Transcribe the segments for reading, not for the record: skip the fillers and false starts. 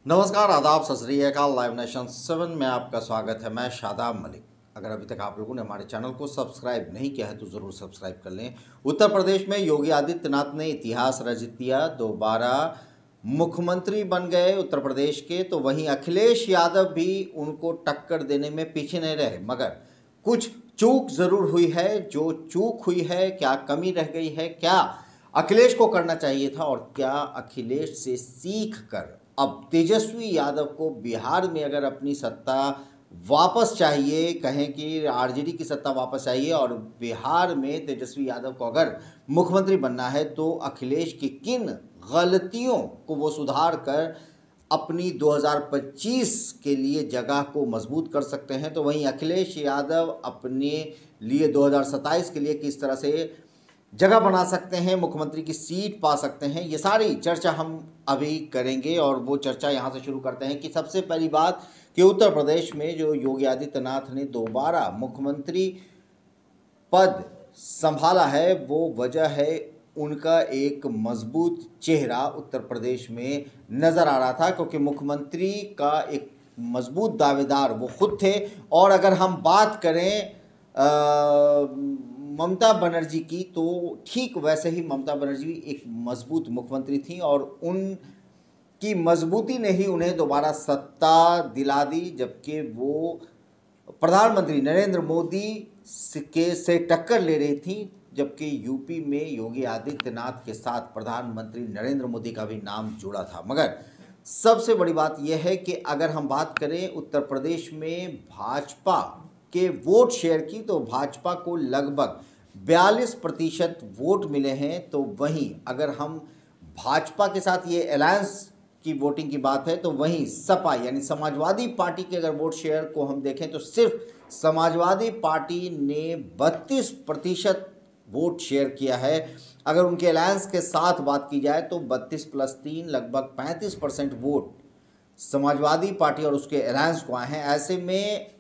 नमस्कार, आदाब, सत श्री अकाल। लाइव नेशन 7 में आपका स्वागत है। मैं शादाब मलिक। अगर अभी तक आप लोगों ने हमारे चैनल को सब्सक्राइब नहीं किया है तो ज़रूर सब्सक्राइब कर लें। उत्तर प्रदेश में योगी आदित्यनाथ ने इतिहास रच दिया, दोबारा मुख्यमंत्री बन गए उत्तर प्रदेश के। तो वहीं अखिलेश यादव भी उनको टक्कर देने में पीछे नहीं रहे, मगर कुछ चूक ज़रूर हुई है। जो चूक हुई है, क्या कमी रह गई है, क्या अखिलेश को करना चाहिए था और क्या अखिलेश से सीख कर अब तेजस्वी यादव को बिहार में अगर अपनी सत्ता वापस चाहिए, कहें कि आरजेडी की सत्ता वापस चाहिए और बिहार में तेजस्वी यादव को अगर मुख्यमंत्री बनना है, तो अखिलेश की किन गलतियों को वो सुधार कर अपनी 2025 के लिए जगह को मजबूत कर सकते हैं। तो वहीं अखिलेश यादव अपने लिए 2027 के लिए किस तरह से जगह बना सकते हैं, मुख्यमंत्री की सीट पा सकते हैं, ये सारी चर्चा हम अभी करेंगे। और वो चर्चा यहाँ से शुरू करते हैं कि सबसे पहली बात कि उत्तर प्रदेश में जो योगी आदित्यनाथ ने दोबारा मुख्यमंत्री पद संभाला है, वो वजह है उनका एक मजबूत चेहरा उत्तर प्रदेश में नज़र आ रहा था, क्योंकि मुख्यमंत्री का एक मजबूत दावेदार वो खुद थे। और अगर हम बात करें ममता बनर्जी की, तो ठीक वैसे ही ममता बनर्जी एक मजबूत मुख्यमंत्री थी और उनकी मजबूती ने ही उन्हें दोबारा सत्ता दिला दी, जबकि वो प्रधानमंत्री नरेंद्र मोदी से टक्कर ले रही थी। जबकि यूपी में योगी आदित्यनाथ के साथ प्रधानमंत्री नरेंद्र मोदी का भी नाम जुड़ा था। मगर सबसे बड़ी बात यह है कि अगर हम बात करें उत्तर प्रदेश में भाजपा के वोट शेयर की, तो भाजपा को लगभग 42% वोट मिले हैं। तो वहीं अगर हम भाजपा के साथ ये अलायंस की वोटिंग की बात है, तो वहीं सपा यानी समाजवादी पार्टी के अगर वोट शेयर को हम देखें, तो सिर्फ समाजवादी पार्टी ने 32% वोट शेयर किया है। अगर उनके अलायंस के साथ बात की जाए तो 32 + 3 लगभग 35% वोट समाजवादी पार्टी और उसके अलायंस को आए हैं। ऐसे में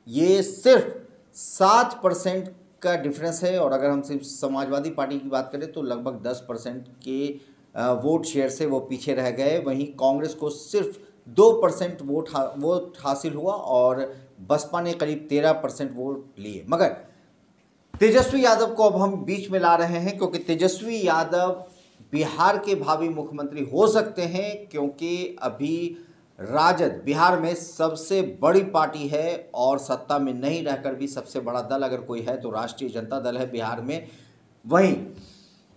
ये सिर्फ 7% का डिफरेंस है। और अगर हम सिर्फ समाजवादी पार्टी की बात करें तो लगभग 10% के वोट शेयर से वो पीछे रह गए। वहीं कांग्रेस को सिर्फ 2% वोट हासिल हुआ और बसपा ने करीब 13% वोट लिए। मगर तेजस्वी यादव को अब हम बीच में ला रहे हैं, क्योंकि तेजस्वी यादव बिहार के भावी मुख्यमंत्री हो सकते हैं, क्योंकि अभी राजद बिहार में सबसे बड़ी पार्टी है और सत्ता में नहीं रहकर भी सबसे बड़ा दल अगर कोई है तो राष्ट्रीय जनता दल है बिहार में। वहीं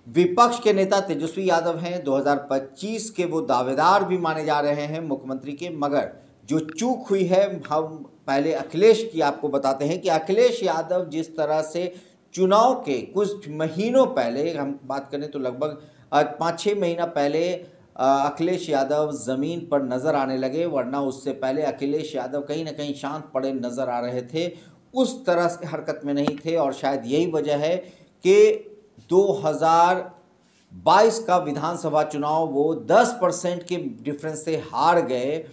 विपक्ष के नेता तेजस्वी यादव हैं, 2025 के वो दावेदार भी माने जा रहे हैं मुख्यमंत्री के। मगर जो चूक हुई है, हम पहले अखिलेश की आपको बताते हैं कि अखिलेश यादव जिस तरह से चुनाव के कुछ महीनों पहले, हम बात करें तो लगभग 5-6 महीना पहले अखिलेश यादव ज़मीन पर नज़र आने लगे, वरना उससे पहले अखिलेश यादव कहीं ना कहीं शांत पड़े नज़र आ रहे थे, उस तरह से हरकत में नहीं थे। और शायद यही वजह है कि 2022 का विधानसभा चुनाव वो 10% के डिफरेंस से हार गए।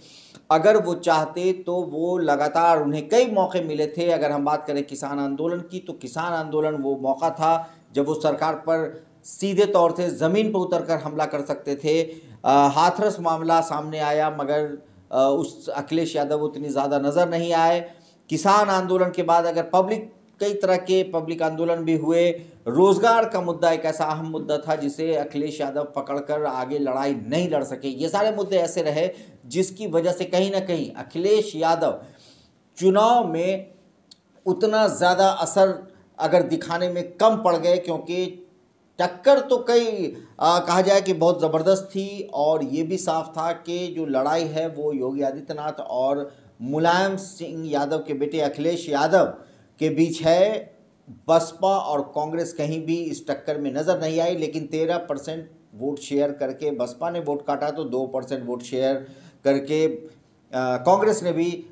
अगर वो चाहते तो वो लगातार, उन्हें कई मौके मिले थे। अगर हम बात करें किसान आंदोलन की, तो किसान आंदोलन वो मौका था जब वो सरकार पर सीधे तौर से ज़मीन पर उतरकर हमला कर सकते थे। हाथरस मामला सामने आया, मगर उस अखिलेश यादव उतनी ज़्यादा नज़र नहीं आए। किसान आंदोलन के बाद अगर कई तरह के पब्लिक आंदोलन भी हुए। रोजगार का मुद्दा एक ऐसा अहम मुद्दा था जिसे अखिलेश यादव पकड़कर आगे लड़ाई नहीं लड़ सके। ये सारे मुद्दे ऐसे रहे जिसकी वजह से कहीं ना कहीं अखिलेश यादव चुनाव में उतना ज़्यादा असर अगर दिखाने में कम पड़ गए, क्योंकि टक्कर तो कहा जाए कि बहुत ज़बरदस्त थी। और ये भी साफ था कि जो लड़ाई है वो योगी आदित्यनाथ और मुलायम सिंह यादव के बेटे अखिलेश यादव के बीच है। बसपा और कांग्रेस कहीं भी इस टक्कर में नज़र नहीं आई, लेकिन 13% वोट शेयर करके बसपा ने वोट काटा, तो 2% वोट शेयर करके कांग्रेस ने भी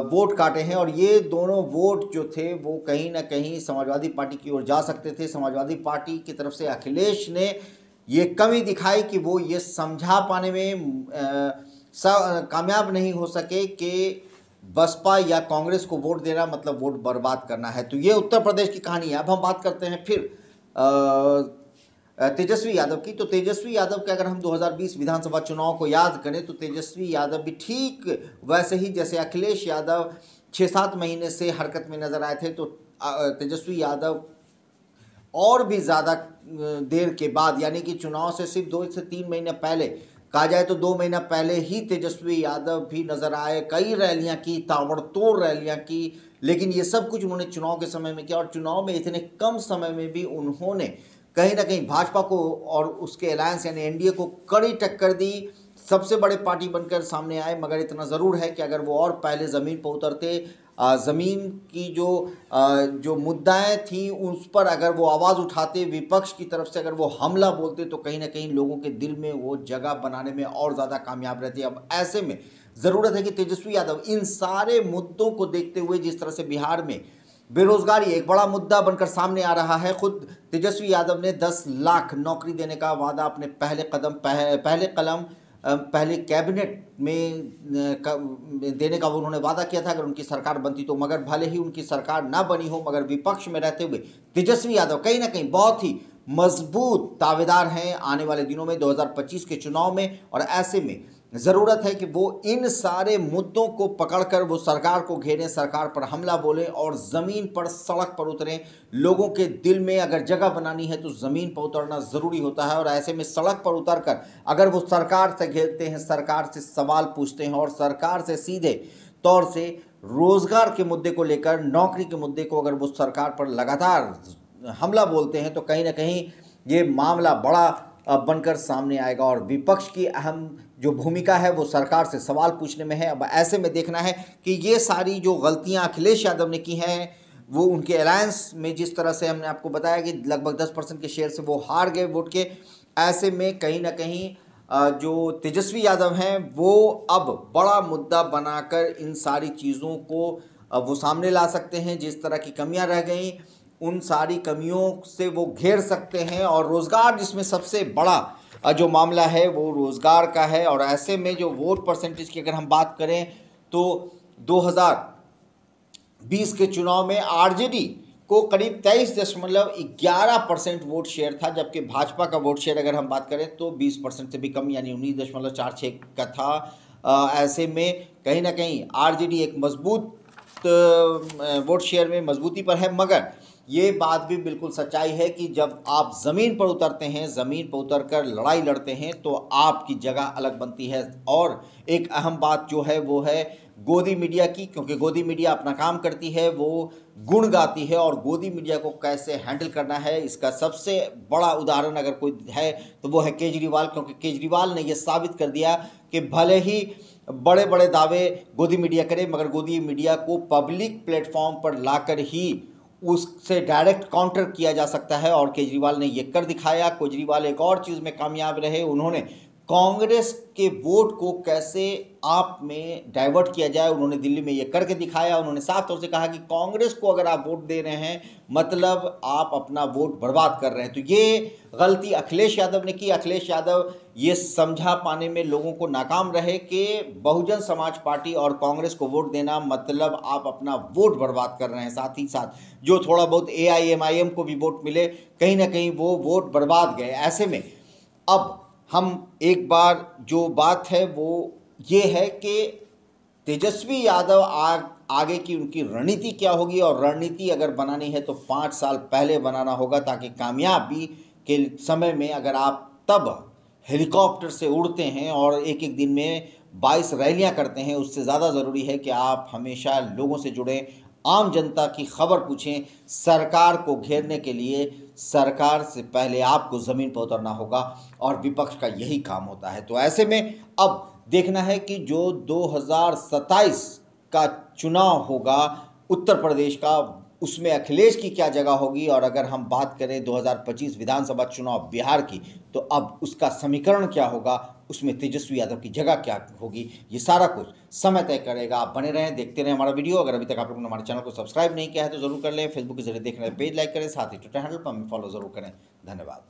वोट काटे हैं। और ये दोनों वोट जो थे वो कहीं ना कहीं समाजवादी पार्टी की ओर जा सकते थे। समाजवादी पार्टी की तरफ से अखिलेश ने ये कमी दिखाई कि वो ये समझा पाने में कामयाब नहीं हो सके कि बसपा या कांग्रेस को वोट देना मतलब वोट बर्बाद करना है। तो ये उत्तर प्रदेश की कहानी है। अब हम बात करते हैं फिर तेजस्वी यादव की। तो तेजस्वी यादव के अगर हम 2020 विधानसभा चुनाव को याद करें तो तेजस्वी यादव भी ठीक वैसे ही जैसे अखिलेश यादव 6-7 महीने से हरकत में नजर आए थे, तो तेजस्वी यादव और भी ज़्यादा देर के बाद, यानी कि चुनाव से सिर्फ 2 से 3 महीने पहले, कहा जाए तो 2 महीना पहले ही तेजस्वी यादव भी नजर आए, कई रैलियां की, ताबड़तोड़ रैलियां की, लेकिन ये सब कुछ उन्होंने चुनाव के समय में किया। और चुनाव में इतने कम समय में भी उन्होंने कहीं ना कहीं भाजपा को और उसके अलायंस यानी एनडीए को कड़ी टक्कर दी, सबसे बड़े पार्टी बनकर सामने आए। मगर इतना ज़रूर है कि अगर वो और पहले ज़मीन पर उतरते, ज़मीन की जो मुद्दाएं थी उस पर अगर वो आवाज़ उठाते, विपक्ष की तरफ से अगर वो हमला बोलते, तो कहीं ना कहीं लोगों के दिल में वो जगह बनाने में और ज़्यादा कामयाब रहती। अब ऐसे में ज़रूरत है कि तेजस्वी यादव इन सारे मुद्दों को देखते हुए, जिस तरह से बिहार में बेरोजगारी एक बड़ा मुद्दा बनकर सामने आ रहा है, खुद तेजस्वी यादव ने 10 लाख नौकरी देने का वादा अपने पहले कैबिनेट में देने का उन्होंने वादा किया था अगर उनकी सरकार बनती तो। मगर भले ही उनकी सरकार ना बनी हो, मगर विपक्ष में रहते हुए तेजस्वी यादव कहीं ना कहीं बहुत ही मजबूत दावेदार हैं आने वाले दिनों में 2025 के चुनाव में। और ऐसे में ज़रूरत है कि वो इन सारे मुद्दों को पकड़कर वो सरकार को घेरें, सरकार पर हमला बोलें और ज़मीन पर, सड़क पर उतरें। लोगों के दिल में अगर जगह बनानी है तो ज़मीन पर उतरना ज़रूरी होता है। और ऐसे में सड़क पर उतरकर अगर वो सरकार से घेरते हैं, सरकार से सवाल पूछते हैं और सरकार से सीधे तौर से रोज़गार के मुद्दे को लेकर, नौकरी के मुद्दे को अगर वो सरकार पर लगातार हमला बोलते हैं, तो कहीं ना कहीं ये मामला बड़ा बनकर सामने आएगा। और विपक्ष की अहम जो भूमिका है वो सरकार से सवाल पूछने में है। अब ऐसे में देखना है कि ये सारी जो गलतियां अखिलेश यादव ने की हैं, वो उनके अलायंस में, जिस तरह से हमने आपको बताया कि लगभग 10% के शेयर से वो हार गए वोट के, ऐसे में कहीं ना कहीं जो तेजस्वी यादव हैं वो अब बड़ा मुद्दा बनाकर इन सारी चीज़ों को वो सामने ला सकते हैं। जिस तरह की कमियां रह गई, उन सारी कमियों से वो घेर सकते हैं। और रोज़गार, जिसमें सबसे बड़ा जो मामला है वो रोज़गार का है। और ऐसे में जो वोट परसेंटेज की अगर हम बात करें तो 2020 के चुनाव में आरजेडी को करीब 23.11% वोट शेयर था, जबकि भाजपा का वोट शेयर अगर हम बात करें तो 20% से भी कम यानी 19.46 का था। ऐसे में कहीं ना कहीं आरजेडी एक मजबूत वोट शेयर में मजबूती पर है। मगर ये बात भी बिल्कुल सच्चाई है कि जब आप ज़मीन पर उतरते हैं, ज़मीन पर उतरकर लड़ाई लड़ते हैं, तो आपकी जगह अलग बनती है। और एक अहम बात जो है वो है गोदी मीडिया की, क्योंकि गोदी मीडिया अपना काम करती है, वो गुण गाती है। और गोदी मीडिया को कैसे हैंडल करना है, इसका सबसे बड़ा उदाहरण अगर कोई है तो वो है केजरीवाल। क्योंकि केजरीवाल ने ये साबित कर दिया कि भले ही बड़े बड़े दावे गोदी मीडिया करे, मगर गोदी मीडिया को पब्लिक प्लेटफॉर्म पर लाकर ही उससे डायरेक्ट काउंटर किया जा सकता है। और केजरीवाल ने ये कर दिखाया। केजरीवाल एक और चीज़ में कामयाब रहे, उन्होंने कांग्रेस के वोट को कैसे आप में डाइवर्ट किया जाए, उन्होंने दिल्ली में ये करके दिखाया। उन्होंने साफ तौर से कहा कि कांग्रेस को अगर आप वोट दे रहे हैं मतलब आप अपना वोट बर्बाद कर रहे हैं। तो ये गलती अखिलेश यादव ने की। अखिलेश यादव ये समझा पाने में लोगों को नाकाम रहे कि बहुजन समाज पार्टी और कांग्रेस को वोट देना मतलब आप अपना वोट बर्बाद कर रहे हैं। साथ ही साथ जो थोड़ा बहुत AIMIM को भी वोट मिले, कहीं ना कहीं वो वोट बर्बाद गए। ऐसे में अब हम एक बार जो बात है वो ये है कि तेजस्वी यादव आगे की उनकी रणनीति क्या होगी। और रणनीति अगर बनानी है तो 5 साल पहले बनाना होगा, ताकि कामयाबी के समय में अगर आप तब हेलीकॉप्टर से उड़ते हैं और एक एक दिन में 22 रैलियां करते हैं, उससे ज़्यादा ज़रूरी है कि आप हमेशा लोगों से जुड़ें, आम जनता की खबर पूछें। सरकार को घेरने के लिए सरकार से पहले आपको ज़मीन पर उतरना होगा और विपक्ष का यही काम होता है। तो ऐसे में अब देखना है कि जो 2027 का चुनाव होगा उत्तर प्रदेश का, उसमें अखिलेश की क्या जगह होगी। और अगर हम बात करें 2025 विधानसभा चुनाव बिहार की, तो अब उसका समीकरण क्या होगा, उसमें तेजस्वी यादव की जगह क्या होगी, ये सारा कुछ समय तय करेगा। आप बने रहें, देखते रहें हमारा वीडियो। अगर अभी तक आप लोगों ने हमारे चैनल को सब्सक्राइब नहीं किया है तो जरूर कर लें। फेसबुक के जरिए देख रहे हैं पेज लाइक करें, साथ ही ट्विटर हैंडल पर हमें फॉलो जरूर करें। धन्यवाद।